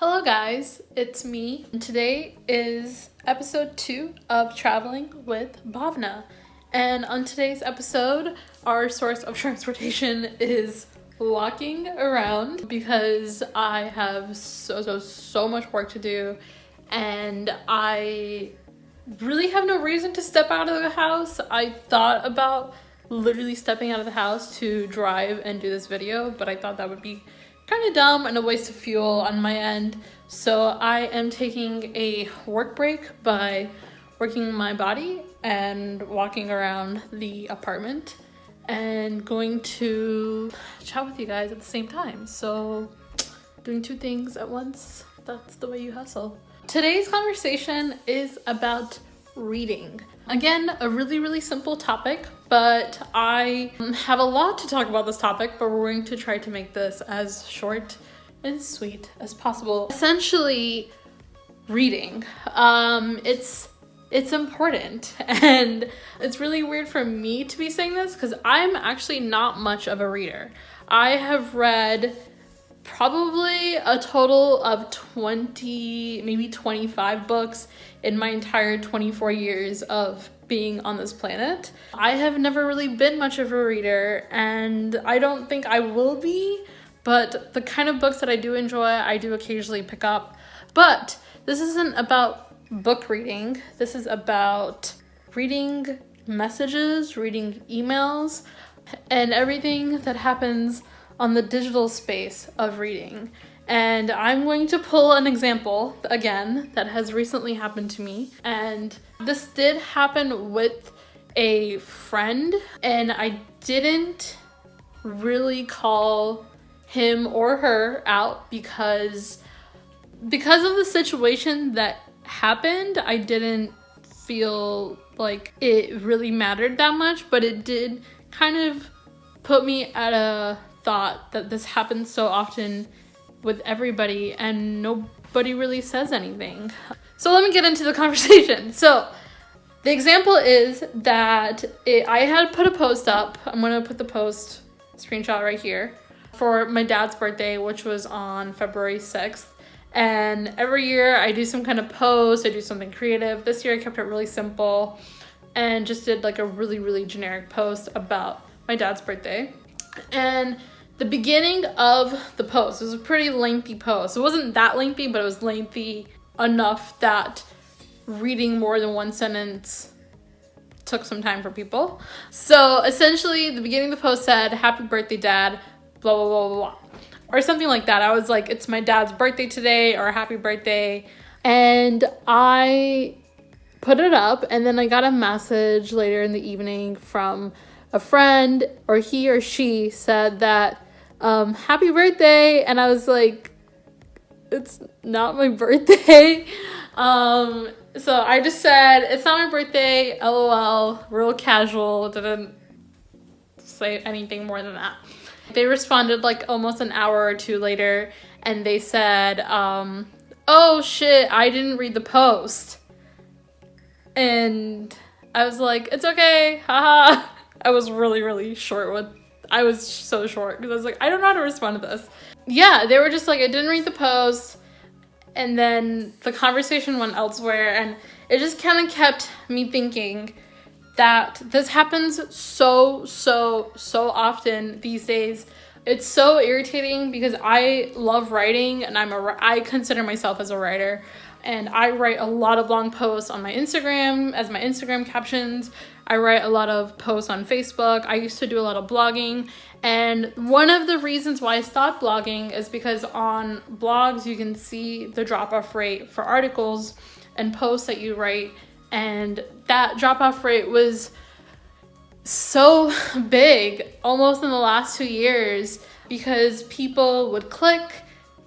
Hello guys, it's me. Today is episode 2 of Traveling with Bhavna. And on today's episode, our source of transportation is walking around because I have so much work to do and I really have no reason to step out of the house. I thought about literally stepping out of the house to drive and do this video, but I thought that would be kind of dumb and a waste of fuel on my end. So I am taking a work break by working my body and walking around the apartment and going to chat with you guys at the same time. So doing two things at once, that's the way you hustle. Today's conversation is about reading. Again, a really simple topic, but I have a lot to talk about this topic, but we're going to try to make this as short and sweet as possible. Essentially, reading. It's important, and it's really weird for me to be saying this because I'm actually not much of a reader. I have read probably a total of 20, maybe 25 books in my entire 24 years of being on this planet. I have never really been much of a reader, and I don't think I will be, but the kind of books that I do enjoy, I do occasionally pick up. But this isn't about book reading. This is about reading messages, reading emails, and everything that happens on the digital space of reading. And I'm going to pull an example again that has recently happened to me. And this did happen with a friend, and I didn't really call him or her out because of the situation that happened. I didn't feel like it really mattered that much, but it did kind of put me at a thought that this happens so often with everybody and nobody really says anything. So let me get into the conversation. So the example is that I had put a post up. I'm going to put the post screenshot right here for my dad's birthday, which was on February 6th. And every year I do some kind of post, I do something creative. This year I kept it really simple and just did like a really generic post about my dad's birthday. And the beginning of the post was a pretty lengthy post. It wasn't that lengthy, but it was lengthy enough that reading more than one sentence took some time for people. So essentially, the beginning of the post said, "Happy birthday, Dad, blah, blah, blah, blah, blah," or something like that. I was like, it's my dad's birthday today, or happy birthday. And I put it up, and then I got a message later in the evening from a friend, or he or she said that, happy birthday. And I was like, it's not my birthday. So I just said, it's not my birthday, LOL, real casual, didn't say anything more than that. They responded like almost an hour or two later, and they said, oh shit, I didn't read the post. And I was like, it's okay, haha. I was really short I was so short because I was like, I don't know how to respond to this. Yeah, they were just like, I didn't read the post. And then the conversation went elsewhere, and it just kind of kept me thinking that this happens so often these days. It's so irritating because I love writing, and I consider myself as a writer, and I write a lot of long posts on my Instagram as my Instagram captions. I write a lot of posts on Facebook. I used to do a lot of blogging. And one of the reasons why I stopped blogging is because on blogs, you can see the drop-off rate for articles and posts that you write. And that drop-off rate was so big almost in the last 2 years because people would click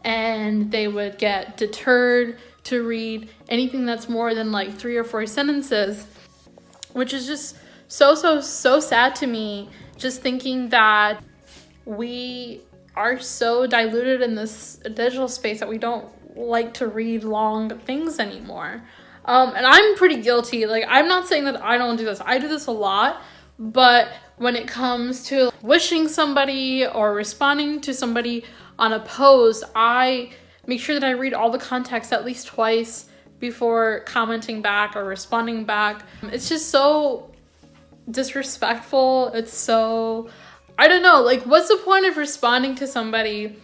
and they would get deterred to read anything that's more than like 3 or 4 sentences, which is just so sad to me, just thinking that we are so diluted in this digital space that we don't like to read long things anymore. And I'm pretty guilty. Like, I'm not saying that I don't do this. I do this a lot, but when it comes to wishing somebody or responding to somebody on a post, I make sure that I read all the context at least twice before commenting back or responding back. It's just so disrespectful. It's so, I don't know, like, what's the point of responding to somebody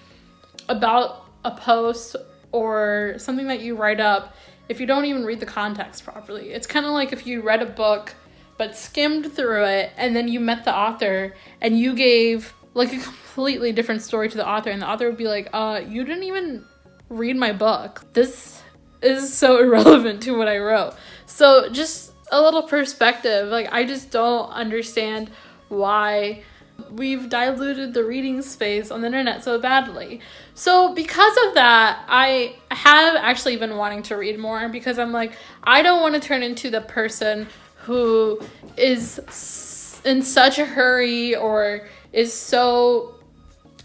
about a post or something that you write up if you don't even read the context properly? It's kind of like if you read a book but skimmed through it and then you met the author and you gave like a completely different story to the author, and the author would be like, you didn't even read my book. This is so irrelevant to what I wrote. So just a little perspective. Like, I just don't understand why we've diluted the reading space on the internet so badly. So because of that, I have actually been wanting to read more, because I'm like, I don't want to turn into the person who is in such a hurry or is so,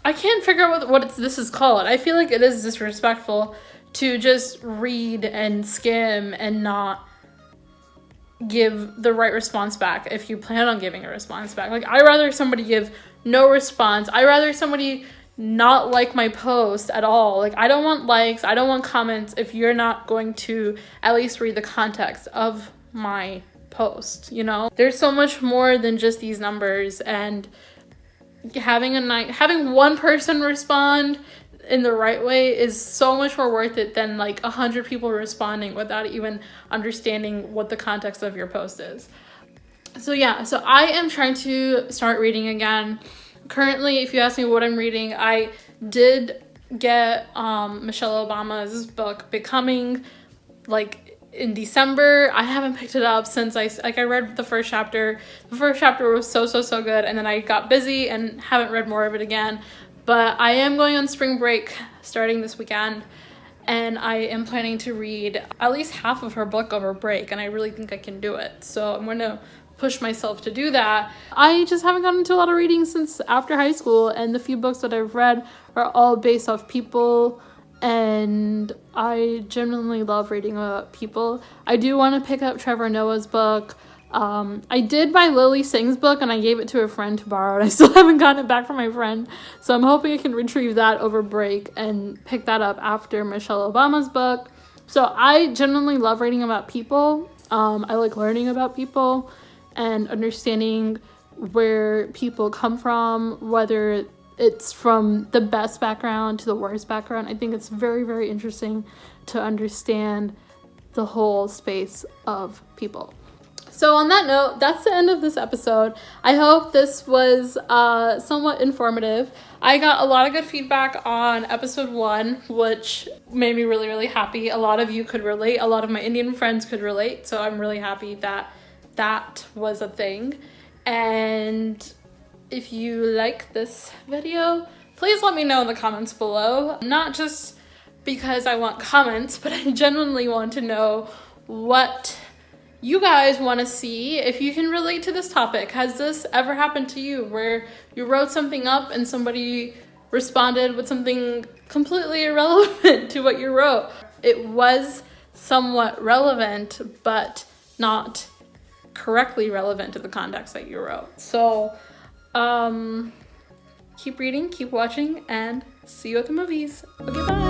I can't figure out what this is called. I feel like it is disrespectful to just read and skim and not give the right response back if you plan on giving a response back. Like, I'd rather somebody give no response. I'd rather somebody not like my post at all. Like, I don't want likes, I don't want comments if you're not going to at least read the context of my post, you know? There's so much more than just these numbers, and having one person respond in the right way is so much more worth it than like 100 people responding without even understanding what the context of your post is. So yeah, so I am trying to start reading again. Currently, if you ask me what I'm reading, I did get Michelle Obama's book Becoming like in December. I haven't picked it up since I read the first chapter. The first chapter was so good, and then I got busy and haven't read more of it again. But I am going on spring break starting this weekend, and I am planning to read at least half of her book over break, and I really think I can do it. So I'm going to push myself to do that. I just haven't gotten into a lot of reading since after high school, and the few books that I've read are all based off people, and I genuinely love reading about people. I do want to pick up Trevor Noah's book. I did buy Lily Singh's book, and I gave it to a friend to borrow, and I still haven't gotten it back from my friend. So I'm hoping I can retrieve that over break and pick that up after Michelle Obama's book. So I genuinely love reading about people. I like learning about people and understanding where people come from, whether it's from the best background to the worst background. I think it's very, very interesting to understand the whole space of people. So on that note, that's the end of this episode. I hope this was somewhat informative. I got a lot of good feedback on episode 1, which made me really, really happy. A lot of you could relate. A lot of my Indian friends could relate. So I'm really happy that that was a thing. And if you like this video, please let me know in the comments below. Not just because I want comments, but I genuinely want to know what you guys want to see, if you can relate to this topic. Has this ever happened to you where you wrote something up and somebody responded with something completely irrelevant to what you wrote? It was somewhat relevant, but not correctly relevant to the context that you wrote. So keep reading, keep watching, and see you at the movies. Okay, bye.